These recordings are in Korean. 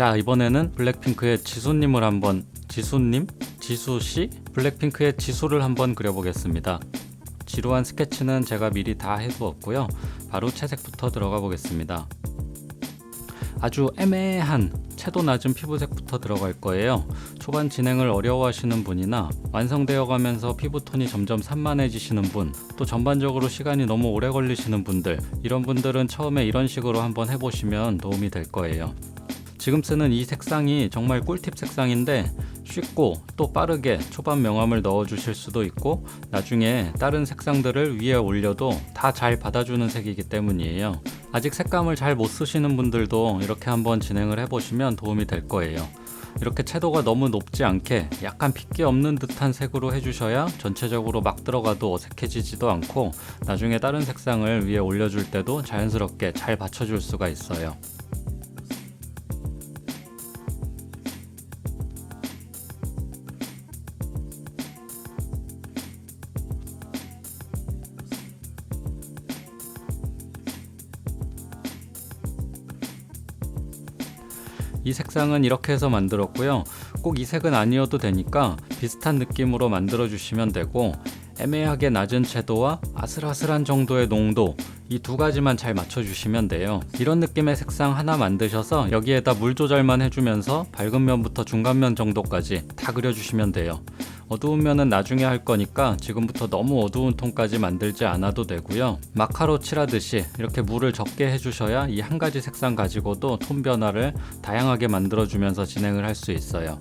자, 이번에는 블랙핑크의 지수님을 한번 지수씨? 블랙핑크의 지수를 한번 그려보겠습니다. 지루한 스케치는 제가 미리 다 해두었고요. 바로 채색부터 들어가 보겠습니다. 아주 애매한 채도 낮은 피부색부터 들어갈 거예요. 초반 진행을 어려워하시는 분이나 완성되어 가면서 피부톤이 점점 산만해지시는 분, 또 전반적으로 시간이 너무 오래 걸리시는 분들, 이런 분들은 처음에 이런 식으로 한번 해보시면 도움이 될 거예요. 지금 쓰는 이 색상이 정말 꿀팁 색상인데 쉽고 또 빠르게 초반 명암을 넣어 주실 수도 있고 나중에 다른 색상들을 위에 올려도 다 잘 받아주는 색이기 때문이에요. 아직 색감을 잘 못 쓰시는 분들도 이렇게 한번 진행을 해보시면 도움이 될 거예요. 이렇게 채도가 너무 높지 않게 약간 핏기 없는 듯한 색으로 해주셔야 전체적으로 막 들어가도 어색해지지도 않고 나중에 다른 색상을 위에 올려줄 때도 자연스럽게 잘 받쳐줄 수가 있어요. 이 색상은 이렇게 해서 만들었고요. 꼭 이 색은 아니어도 되니까 비슷한 느낌으로 만들어 주시면 되고, 애매하게 낮은 채도와 아슬아슬한 정도의 농도, 이 두 가지만 잘 맞춰 주시면 돼요. 이런 느낌의 색상 하나 만드셔서 여기에다 물 조절만 해주면서 밝은 면부터 중간면 정도까지 다 그려주시면 돼요. 어두운 면은 나중에 할 거니까 지금부터 너무 어두운 톤까지 만들지 않아도 되고요. 마카로 칠하듯이 이렇게 물을 적게 해주셔야 이 한 가지 색상 가지고도 톤 변화를 다양하게 만들어주면서 진행을 할 수 있어요.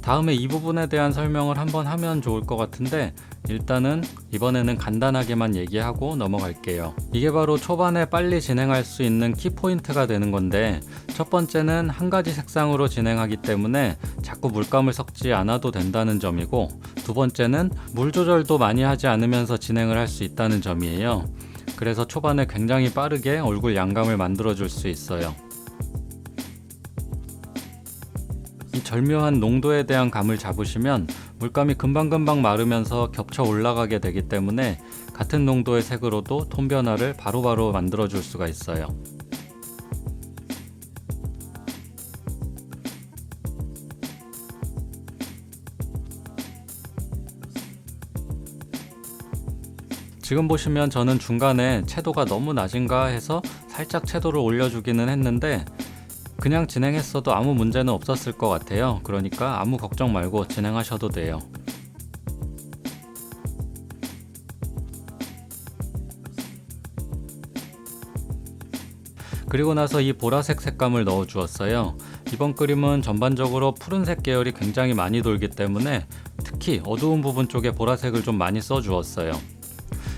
다음에 이 부분에 대한 설명을 한번 하면 좋을 것 같은데, 일단은 이번에는 간단하게만 얘기하고 넘어갈게요. 이게 바로 초반에 빨리 진행할 수 있는 키포인트가 되는 건데, 첫 번째는 한 가지 색상으로 진행하기 때문에 자꾸 물감을 섞지 않아도 된다는 점이고, 두 번째는 물 조절도 많이 하지 않으면서 진행을 할 수 있다는 점이에요. 그래서 초반에 굉장히 빠르게 얼굴 양감을 만들어 줄 수 있어요. 이 절묘한 농도에 대한 감을 잡으시면 물감이 금방금방 마르면서 겹쳐 올라가게 되기 때문에 같은 농도의 색으로도 톤 변화를 바로바로 만들어 줄 수가 있어요. 지금 보시면 저는 중간에 채도가 너무 낮은가 해서 살짝 채도를 올려주기는 했는데, 그냥 진행했어도 아무 문제는 없었을 것 같아요. 그러니까 아무 걱정 말고 진행하셔도 돼요. 그리고 나서 이 보라색 색감을 넣어 주었어요. 이번 그림은 전반적으로 푸른색 계열이 굉장히 많이 돌기 때문에 특히 어두운 부분 쪽에 보라색을 좀 많이 써 주었어요.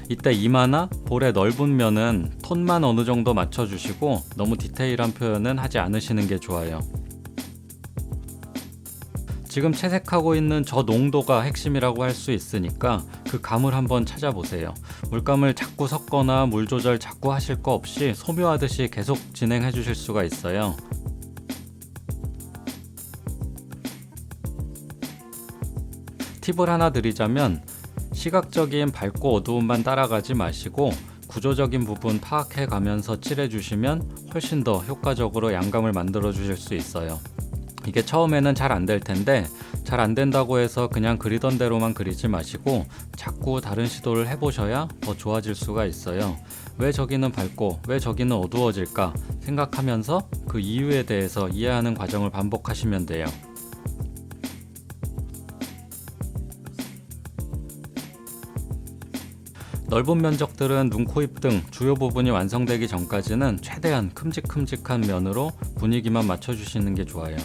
이때 이마나 볼의 넓은 면은 톤만 어느 정도 맞춰주시고 너무 디테일한 표현은 하지 않으시는 게 좋아요. 지금 채색하고 있는 저 농도가 핵심이라고 할 수 있으니까 그 감을 한번 찾아보세요. 물감을 자꾸 섞거나 물 조절 자꾸 하실 거 없이 소묘하듯이 계속 진행해 주실 수가 있어요. 팁을 하나 드리자면, 시각적인 밝고 어두움만 따라가지 마시고 구조적인 부분 파악해 가면서 칠해 주시면 훨씬 더 효과적으로 양감을 만들어 주실 수 있어요. 이게 처음에는 잘 안 될 텐데, 잘 안 된다고 해서 그냥 그리던 대로만 그리지 마시고 자꾸 다른 시도를 해보셔야 더 좋아질 수가 있어요. 왜 저기는 밝고 왜 저기는 어두워질까 생각하면서 그 이유에 대해서 이해하는 과정을 반복하시면 돼요. 넓은 면적들은 눈, 코, 입 등 주요 부분이 완성되기 전까지는 최대한 큼직큼직한 면으로 분위기만 맞춰주시는 게 좋아요.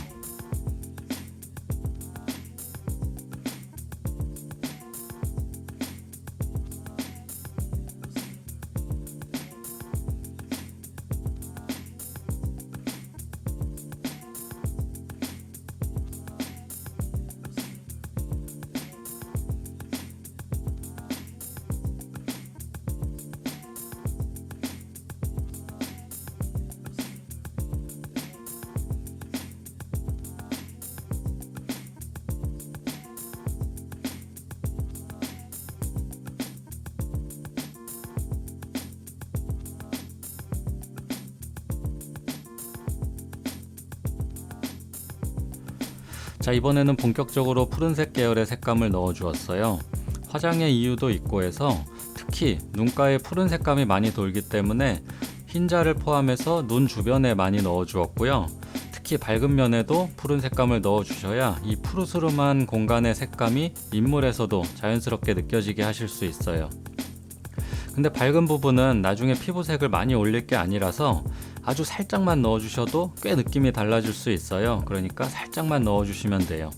자, 이번에는 본격적으로 푸른색 계열의 색감을 넣어 주었어요. 화장의 이유도 있고 해서 특히 눈가에 푸른 색감이 많이 돌기 때문에 흰자를 포함해서 눈 주변에 많이 넣어 주었고요. 특히 밝은 면에도 푸른 색감을 넣어 주셔야 이 푸르스름한 공간의 색감이 인물에서도 자연스럽게 느껴지게 하실 수 있어요. 근데 밝은 부분은 나중에 피부색을 많이 올릴 게 아니라서 아주 살짝만 넣어 주셔도 꽤 느낌이 달라질 수 있어요. 그러니까 살짝만 넣어 주시면 돼요.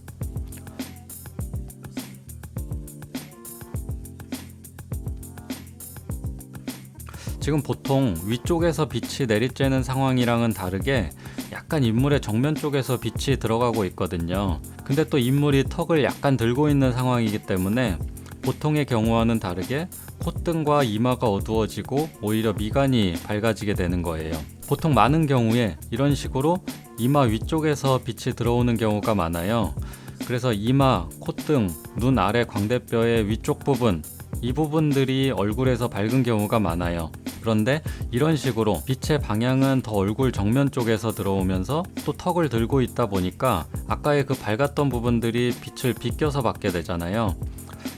지금 보통 위쪽에서 빛이 내리쬐는 상황이랑은 다르게 약간 인물의 정면 쪽에서 빛이 들어가고 있거든요. 근데 또 인물이 턱을 약간 들고 있는 상황이기 때문에 보통의 경우와는 다르게 콧등과 이마가 어두워지고 오히려 미간이 밝아지게 되는 거예요. 보통 많은 경우에 이런 식으로 이마 위쪽에서 빛이 들어오는 경우가 많아요. 그래서 이마, 콧등, 눈 아래 광대뼈의 위쪽 부분, 이 부분들이 얼굴에서 밝은 경우가 많아요. 그런데 이런 식으로 빛의 방향은 더 얼굴 정면 쪽에서 들어오면서 또 턱을 들고 있다 보니까 아까의 그 밝았던 부분들이 빛을 비껴서 받게 되잖아요.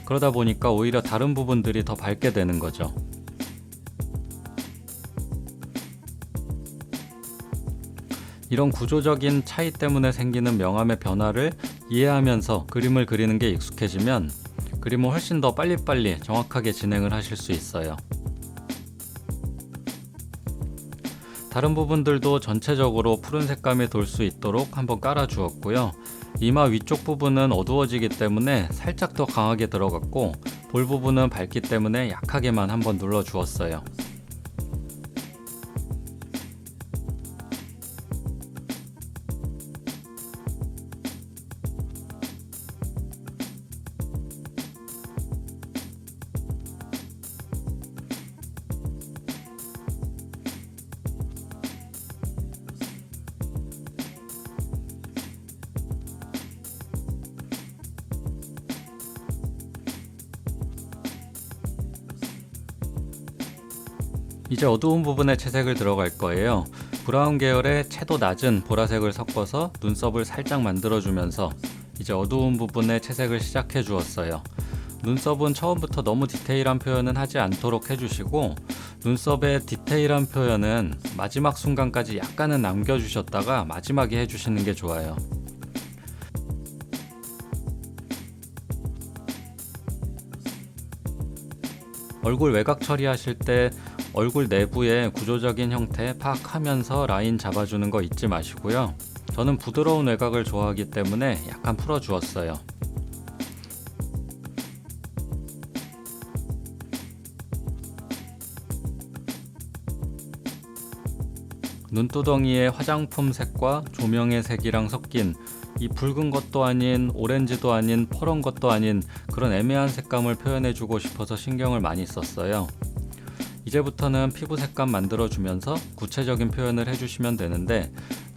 그러다 보니까 오히려 다른 부분들이 더 밝게 되는 거죠. 이런 구조적인 차이 때문에 생기는 명암의 변화를 이해하면서 그림을 그리는 게 익숙해지면 그림을 훨씬 더 빨리빨리 정확하게 진행을 하실 수 있어요. 다른 부분들도 전체적으로 푸른 색감이 돌 수 있도록 한번 깔아 주었고요. 이마 위쪽 부분은 어두워지기 때문에 살짝 더 강하게 들어갔고 볼 부분은 밝기 때문에 약하게만 한번 눌러 주었어요. 이제 어두운 부분에 채색을 들어갈 거예요. 브라운 계열의 채도 낮은 보라색을 섞어서 눈썹을 살짝 만들어주면서 이제 어두운 부분에 채색을 시작해 주었어요. 눈썹은 처음부터 너무 디테일한 표현은 하지 않도록 해주시고 눈썹의 디테일한 표현은 마지막 순간까지 약간은 남겨주셨다가 마지막에 해주시는 게 좋아요. 얼굴 외곽 처리하실 때 얼굴 내부의 구조적인 형태 파악하면서 라인 잡아주는 거 잊지 마시고요. 저는 부드러운 외곽을 좋아하기 때문에 약간 풀어주었어요. 눈두덩이의 화장품 색과 조명의 색이랑 섞인 이 붉은 것도 아닌 오렌지도 아닌 퍼런 것도 아닌 그런 애매한 색감을 표현해주고 싶어서 신경을 많이 썼어요. 이제부터는 피부 색감 만들어주면서 구체적인 표현을 해주시면 되는데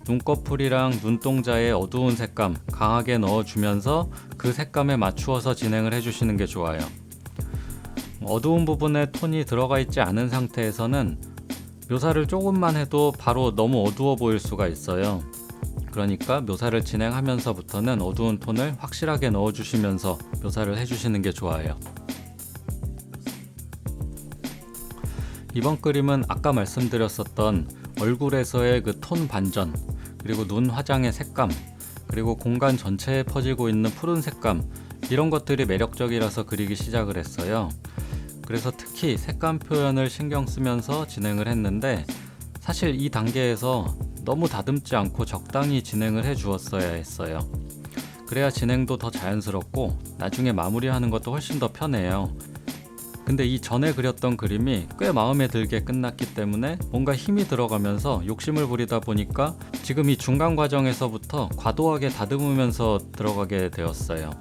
눈꺼풀이랑 눈동자의 어두운 색감 강하게 넣어주면서 그 색감에 맞추어서 진행을 해주시는 게 좋아요. 어두운 부분에 톤이 들어가 있지 않은 상태에서는 묘사를 조금만 해도 바로 너무 어두워 보일 수가 있어요. 그러니까 묘사를 진행하면서부터는 어두운 톤을 확실하게 넣어주시면서 묘사를 해주시는 게 좋아요. 이번 그림은 아까 말씀드렸었던 얼굴에서의 그 톤 반전, 그리고 눈 화장의 색감, 그리고 공간 전체에 퍼지고 있는 푸른 색감, 이런 것들이 매력적이라서 그리기 시작을 했어요. 그래서 특히 색감 표현을 신경 쓰면서 진행을 했는데 사실 이 단계에서 너무 다듬지 않고 적당히 진행을 해 주었어야 했어요. 그래야 진행도 더 자연스럽고 나중에 마무리하는 것도 훨씬 더 편해요. 근데 이 전에 그렸던 그림이 꽤 마음에 들게 끝났기 때문에 뭔가 힘이 들어가면서 욕심을 부리다 보니까 지금 이 중간 과정에서부터 과도하게 다듬으면서 들어가게 되었어요.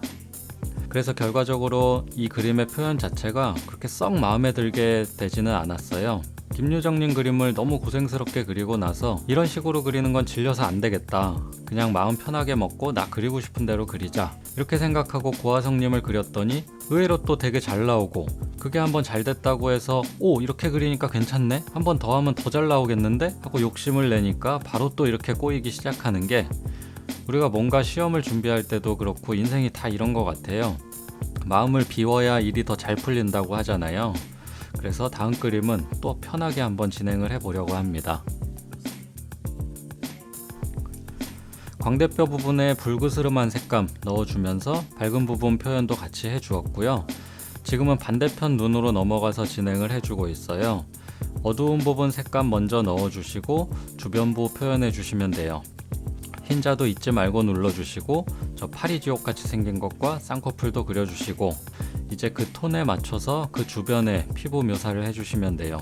그래서 결과적으로 이 그림의 표현 자체가 그렇게 썩 마음에 들게 되지는 않았어요. 김유정님 그림을 너무 고생스럽게 그리고 나서 이런 식으로 그리는 건 질려서 안 되겠다. 그냥 마음 편하게 먹고 나 그리고 싶은 대로 그리자. 이렇게 생각하고 고화성님을 그렸더니 의외로 또 되게 잘 나오고 그게 한번 잘 됐다고 해서 오 이렇게 그리니까 괜찮네? 한 번 더 하면 더 잘 나오겠는데? 하고 욕심을 내니까 바로 또 이렇게 꼬이기 시작하는 게 우리가 뭔가 시험을 준비할 때도 그렇고 인생이 다 이런 것 같아요. 마음을 비워야 일이 더 잘 풀린다고 하잖아요. 그래서 다음 그림은 또 편하게 한번 진행을 해보려고 합니다. 광대뼈 부분에 붉으스름한 색감 넣어주면서 밝은 부분 표현도 같이 해주었고요. 지금은 반대편 눈으로 넘어가서 진행을 해주고 있어요. 어두운 부분 색감 먼저 넣어주시고 주변부 표현해 주시면 돼요. 흰자도 잊지 말고 눌러주시고 저 파리지옥 같이 생긴 것과 쌍꺼풀도 그려주시고 이제 그 톤에 맞춰서 그 주변에 피부 묘사를 해주시면 돼요.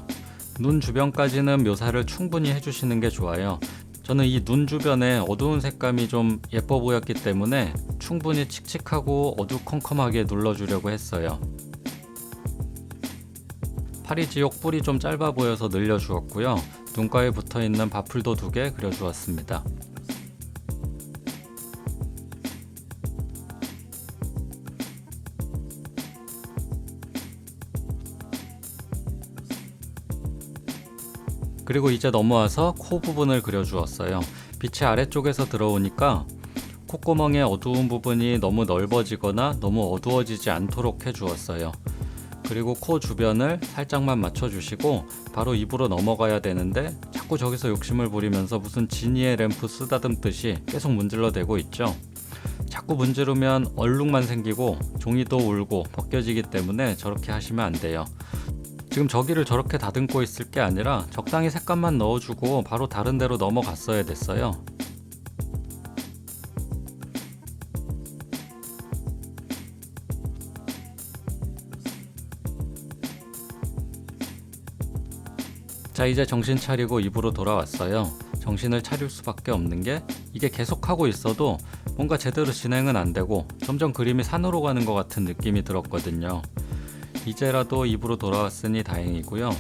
눈 주변까지는 묘사를 충분히 해주시는 게 좋아요. 저는 이 눈 주변에 어두운 색감이 좀 예뻐 보였기 때문에 충분히 칙칙하고 어두컴컴하게 눌러주려고 했어요. 파리지옥 뿔이 좀 짧아 보여서 늘려주었고요. 눈가에 붙어있는 바풀도 2개 그려주었습니다. 그리고 이제 넘어와서 코 부분을 그려주었어요. 빛이 아래쪽에서 들어오니까 콧구멍의 어두운 부분이 너무 넓어지거나 너무 어두워지지 않도록 해주었어요. 그리고 코 주변을 살짝만 맞춰주시고 바로 입으로 넘어가야 되는데 자꾸 저기서 욕심을 부리면서 무슨 지니의 램프 쓰다듬듯이 계속 문질러대고 있죠. 자꾸 문지르면 얼룩만 생기고 종이도 울고 벗겨지기 때문에 저렇게 하시면 안 돼요. 지금 저기를 저렇게 다듬고 있을 게 아니라 적당히 색감만 넣어주고 바로 다른 데로 넘어갔어야 됐어요. 자, 이제 정신 차리고 입으로 돌아왔어요. 정신을 차릴 수밖에 없는 게 이게 계속하고 있어도 뭔가 제대로 진행은 안 되고 점점 그림이 산으로 가는 것 같은 느낌이 들었거든요. 이제라도 입으로 돌아왔으니 다행이고요.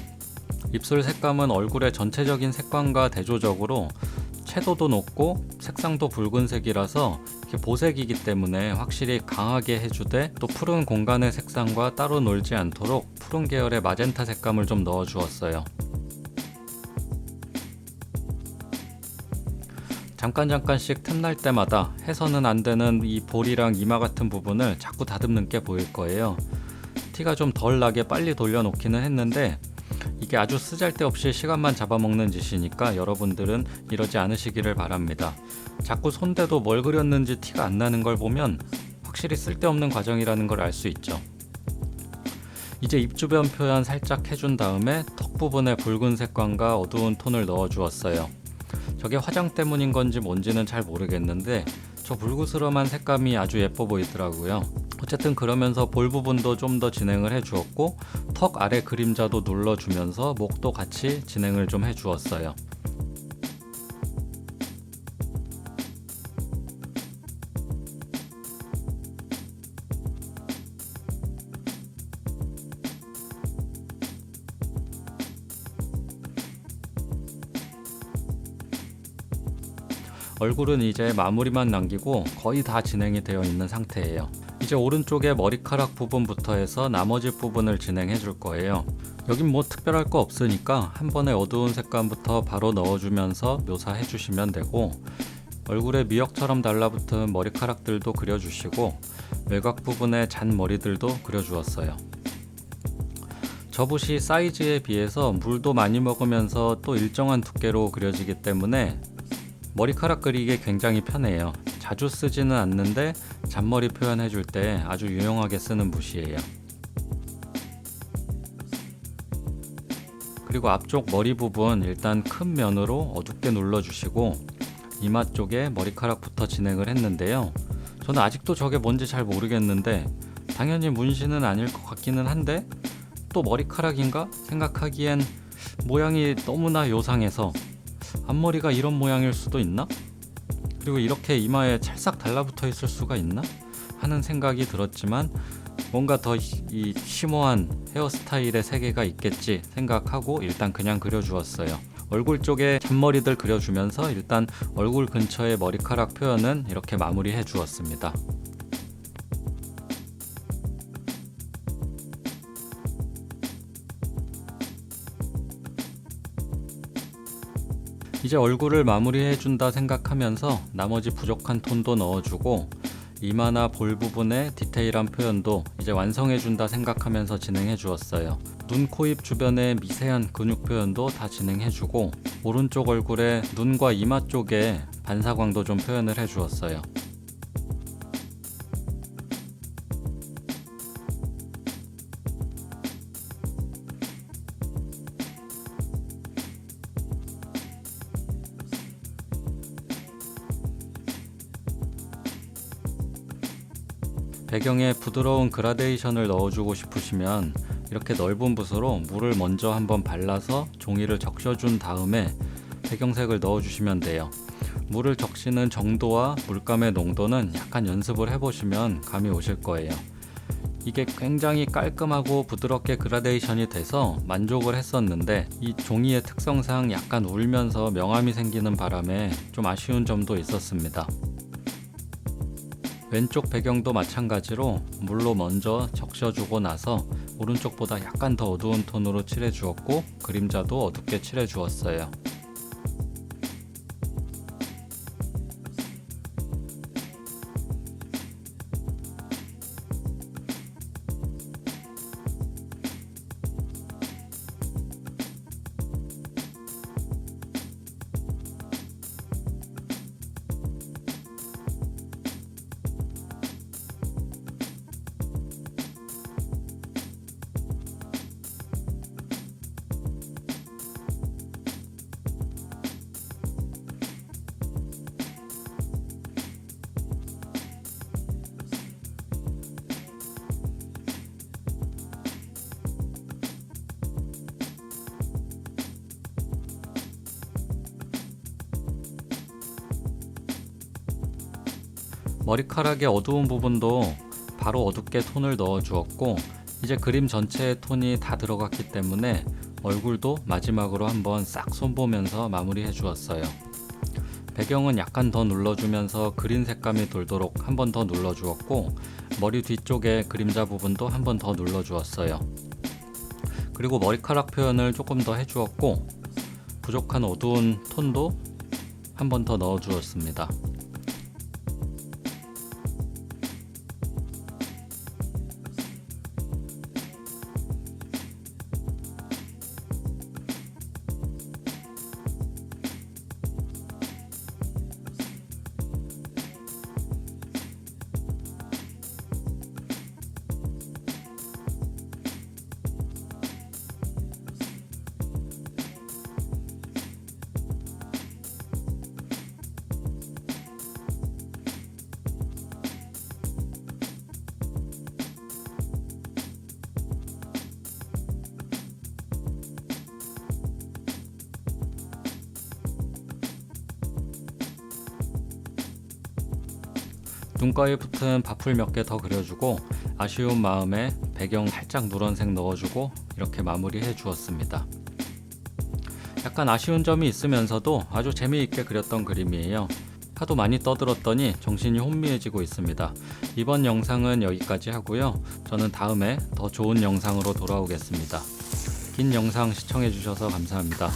입술 색감은 얼굴의 전체적인 색감과 대조적으로 채도도 높고 색상도 붉은색이라서 이렇게 보색이기 때문에 확실히 강하게 해주되 또 푸른 공간의 색상과 따로 놀지 않도록 푸른 계열의 마젠타 색감을 좀 넣어 주었어요. 잠깐씩 틈날 때마다 해서는 안 되는 이 볼이랑 이마 같은 부분을 자꾸 다듬는 게 보일 거예요. 티가 좀 덜 나게 빨리 돌려놓기는 했는데 이게 아주 쓰잘데없이 시간만 잡아먹는 짓이니까 여러분들은 이러지 않으시기를 바랍니다. 자꾸 손대도 뭘 그렸는지 티가 안 나는 걸 보면 확실히 쓸데없는 과정이라는 걸 알 수 있죠. 이제 입 주변 표현 살짝 해준 다음에 턱 부분에 붉은 색감과 어두운 톤을 넣어 주었어요. 저게 화장 때문인 건지 뭔지는 잘 모르겠는데 저 붉으스름한 색감이 아주 예뻐 보이더라고요. 어쨌든 그러면서 볼 부분도 좀 더 진행을 해주었고 턱 아래 그림자도 눌러주면서 목도 같이 진행을 좀 해주었어요. 얼굴은 이제 마무리만 남기고 거의 다 진행이 되어 있는 상태예요. 이제 오른쪽에 머리카락 부분부터 해서 나머지 부분을 진행해 줄 거예요. 여긴 뭐 특별할 거 없으니까 한 번에 어두운 색감부터 바로 넣어주면서 묘사해 주시면 되고 얼굴에 미역처럼 달라붙은 머리카락들도 그려주시고 외곽 부분에 잔머리들도 그려주었어요. 저붓이 사이즈에 비해서 물도 많이 먹으면서 또 일정한 두께로 그려지기 때문에 머리카락 그리기에 굉장히 편해요. 자주 쓰지는 않는데 잔머리 표현해 줄 때 아주 유용하게 쓰는 붓이에요. 그리고 앞쪽 머리 부분 일단 큰 면으로 어둡게 눌러주시고 이마 쪽에 머리카락부터 진행을 했는데요. 저는 아직도 저게 뭔지 잘 모르겠는데 당연히 문신은 아닐 것 같기는 한데 또 머리카락인가 생각하기엔 모양이 너무나 요상해서 앞머리가 이런 모양일 수도 있나? 그리고 이렇게 이마에 찰싹 달라붙어 있을 수가 있나? 하는 생각이 들었지만 뭔가 더 이 심오한 헤어스타일의 세계가 있겠지 생각하고 일단 그냥 그려주었어요. 얼굴 쪽에 잔머리들 그려주면서 일단 얼굴 근처의 머리카락 표현은 이렇게 마무리해 주었습니다. 이제 얼굴을 마무리해 준다 생각하면서 나머지 부족한 톤도 넣어주고 이마나 볼 부분의 디테일한 표현도 이제 완성해 준다 생각하면서 진행해 주었어요. 눈, 코, 입 주변의 미세한 근육 표현도 다 진행해 주고 오른쪽 얼굴에 눈과 이마 쪽에 반사광도 좀 표현을 해 주었어요. 배경에 부드러운 그라데이션을 넣어주고 싶으시면 이렇게 넓은 붓으로 물을 먼저 한번 발라서 종이를 적셔준 다음에 배경색을 넣어주시면 돼요. 물을 적시는 정도와 물감의 농도는 약간 연습을 해보시면 감이 오실 거예요. 이게 굉장히 깔끔하고 부드럽게 그라데이션이 돼서 만족을 했었는데 이 종이의 특성상 약간 울면서 명암이 생기는 바람에 좀 아쉬운 점도 있었습니다. 왼쪽 배경도 마찬가지로 물로 먼저 적셔주고 나서 오른쪽보다 약간 더 어두운 톤으로 칠해 주었고 그림자도 어둡게 칠해 주었어요. 머리카락의 어두운 부분도 바로 어둡게 톤을 넣어 주었고 이제 그림 전체의 톤이 다 들어갔기 때문에 얼굴도 마지막으로 한번 싹 손보면서 마무리해 주었어요. 배경은 약간 더 눌러주면서 그린 색감이 돌도록 한 번 더 눌러 주었고 머리 뒤쪽에 그림자 부분도 한 번 더 눌러 주었어요. 그리고 머리카락 표현을 조금 더 해주었고 부족한 어두운 톤도 한 번 더 넣어 주었습니다. 눈가에 붙은 바풀 몇 개 더 그려주고 아쉬운 마음에 배경 살짝 누런색 넣어주고 이렇게 마무리해 주었습니다. 약간 아쉬운 점이 있으면서도 아주 재미있게 그렸던 그림이에요. 하도 많이 떠들었더니 정신이 혼미해지고 있습니다. 이번 영상은 여기까지 하고요. 저는 다음에 더 좋은 영상으로 돌아오겠습니다. 긴 영상 시청해 주셔서 감사합니다.